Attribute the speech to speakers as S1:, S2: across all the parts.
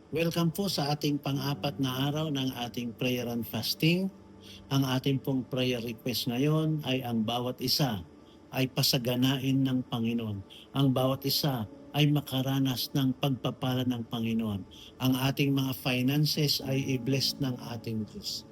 S1: Welcome po sa ating pang-apat na araw ng ating prayer and fasting. Ang ating pong prayer request ngayon ay ang bawat isa ay pasaganain ng Panginoon. Ang bawat isa ay makaranas ng pagpapala ng Panginoon. Ang ating mga finances ay i-bless ng ating Diyos.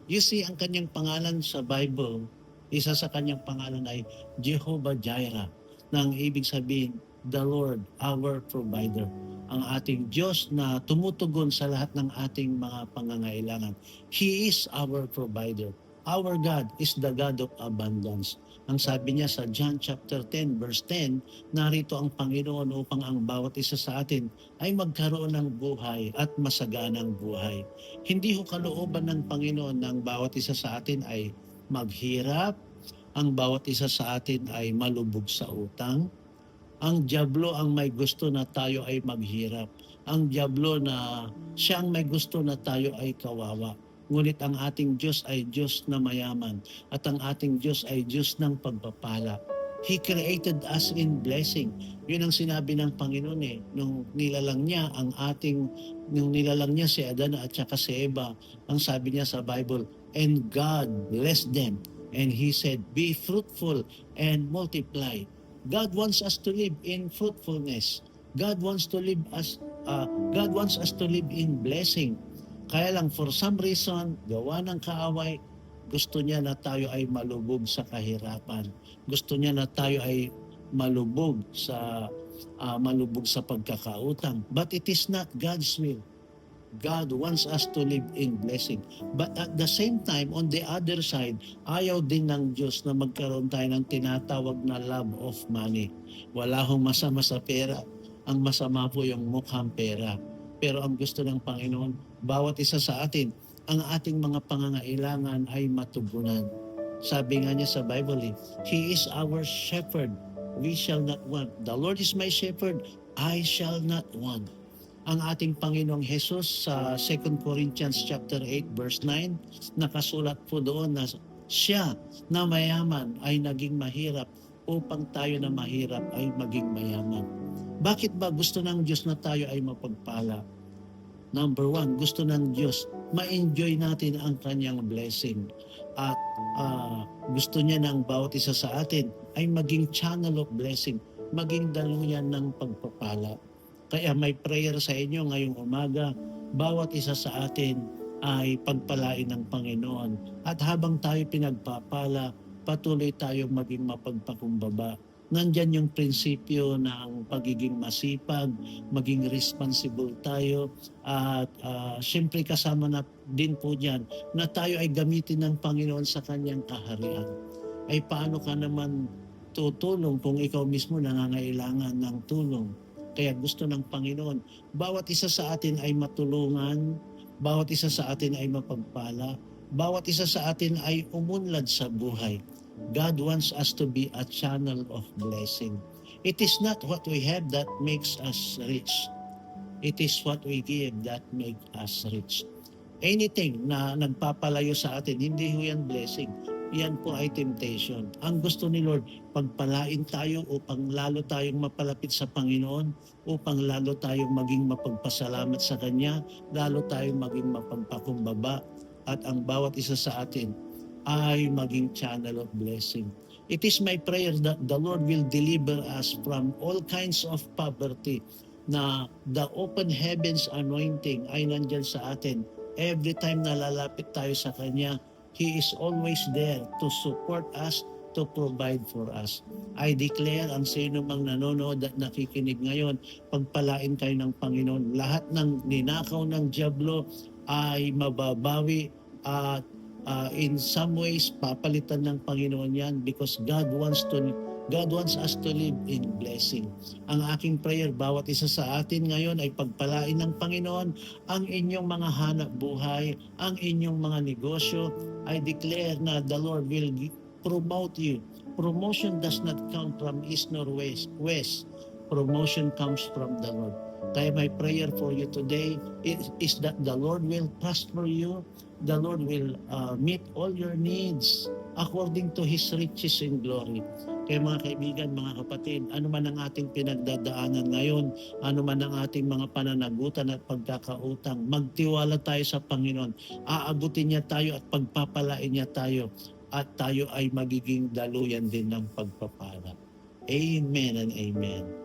S1: You see, ang kanyang pangalan sa Bible, isa sa kanyang pangalan ay Jehovah Jireh, na ang ibig sabihin, the Lord, our provider. Ang ating Diyos na tumutugon sa lahat ng ating mga pangangailangan. He is our provider. Our God is the God of abundance. Ang sabi niya sa John chapter 10 verse 10, narito ang Panginoon upang ang bawat isa sa atin ay magkaroon ng buhay at masaganang buhay. Hindi ho kalooban ng Panginoon ng bawat isa sa atin ay maghirap, ang bawat isa sa atin ay malubog sa utang. Ang diablo ang may gusto na tayo ay maghirap. Ang diablo na siya ang may gusto na tayo ay kawawa. Ngunit ang ating Diyos ay Diyos na mayaman at ang ating Diyos ay Diyos ng pagpapala. He created us in blessing. Yun ang sinabi ng Panginoon nung nilalang niya si Adan at saka si Eva, ang sabi niya sa Bible, and God blessed them. And He said, be fruitful and multiply. God wants us to live in fruitfulness. God wants us to live in blessing. Kaya lang for some reason, gawa ng kaaway, gusto niya na tayo ay malubog sa kahirapan. Gusto niya na tayo ay malubog sa pagkakautang. But it is not God's will. God wants us to live in blessing. But at the same time, on the other side, ayaw din ng Diyos na magkaroon tayo ng tinatawag na love of money. Wala hong masama sa pera. Ang masama po yung mukhang pera. Pero ang gusto ng Panginoon, bawat isa sa atin, ang ating mga pangangailangan ay matugunan. Sabi nga niya sa Bible, He is our shepherd. We shall not want. The Lord is my shepherd. I shall not want. Ang ating Panginoong Hesus sa 2 Corinthians chapter 8 verse 9, nakasulat po doon na siya na mayaman ay naging mahirap upang tayo na mahirap ay maging mayaman. Bakit ba gusto ng Diyos na tayo ay mapagpala? Number one, gusto ng Diyos ma-enjoy natin ang kanyang blessing. At gusto niya ng bawat isa sa atin ay maging channel of blessing, maging daluyan ng pagpapala. Kaya may prayer sa inyo ngayong umaga, bawat isa sa atin ay pagpalain ng Panginoon. At habang tayo pinagpapala, patuloy tayong maging mapagpakumbaba. Nandyan yung prinsipyo ng pagiging masipag, maging responsible tayo, at siyempre kasama na din po dyan na tayo ay gamitin ng Panginoon sa kanyang kaharian. Ay paano ka naman tutulong kung ikaw mismo nangangailangan ng tulong? Kaya gusto ng Panginoon, bawat isa sa atin ay matulungan, bawat isa sa atin ay mapagpala, bawat isa sa atin ay umunlad sa buhay. God wants us to be a channel of blessing. It is not what we have that makes us rich. It is what we give that makes us rich. Anything na nagpapalayo sa atin, hindi ho yan blessing. Yan po ay temptation. Ang gusto ni Lord, pagpalain tayo upang lalo tayong mapalapit sa Panginoon, upang lalo tayong maging mapagpasalamat sa Kanya, lalo tayong maging mapagpakumbaba, at ang bawat isa sa atin ay maging channel of blessing. It is my prayer that the Lord will deliver us from all kinds of poverty, na the open heavens anointing ay nandyan sa atin. Every time na lalapit tayo sa Kanya, He is always there to support us, to provide for us. I declare ang sino mang nanonood at nakikinig ngayon, pagpalain kayo ng Panginoon. Lahat ng ninakaw ng diablo ay mababawi at in some ways papalitan ng Panginoon yan, because God wants us to live in blessing. Ang aking prayer, bawat isa sa atin ngayon ay pagpalain ng Panginoon ang inyong mga hanap buhay, ang inyong mga negosyo. I declare na the Lord will promote you. Promotion does not come from east nor west. Promotion comes from the Lord. Kaya my prayer for you today is that the Lord will prosper you. The Lord will meet all your needs according to His riches in glory. Kaya mga kaibigan, mga kapatid, ano man ang ating pinagdadaanan ngayon, ano man ang ating mga pananagutan at pagkakautang, magtiwala tayo sa Panginoon. Aabutin niya tayo at pagpapalain niya tayo at tayo ay magiging daluyan din ng pagpapala. Amen and amen.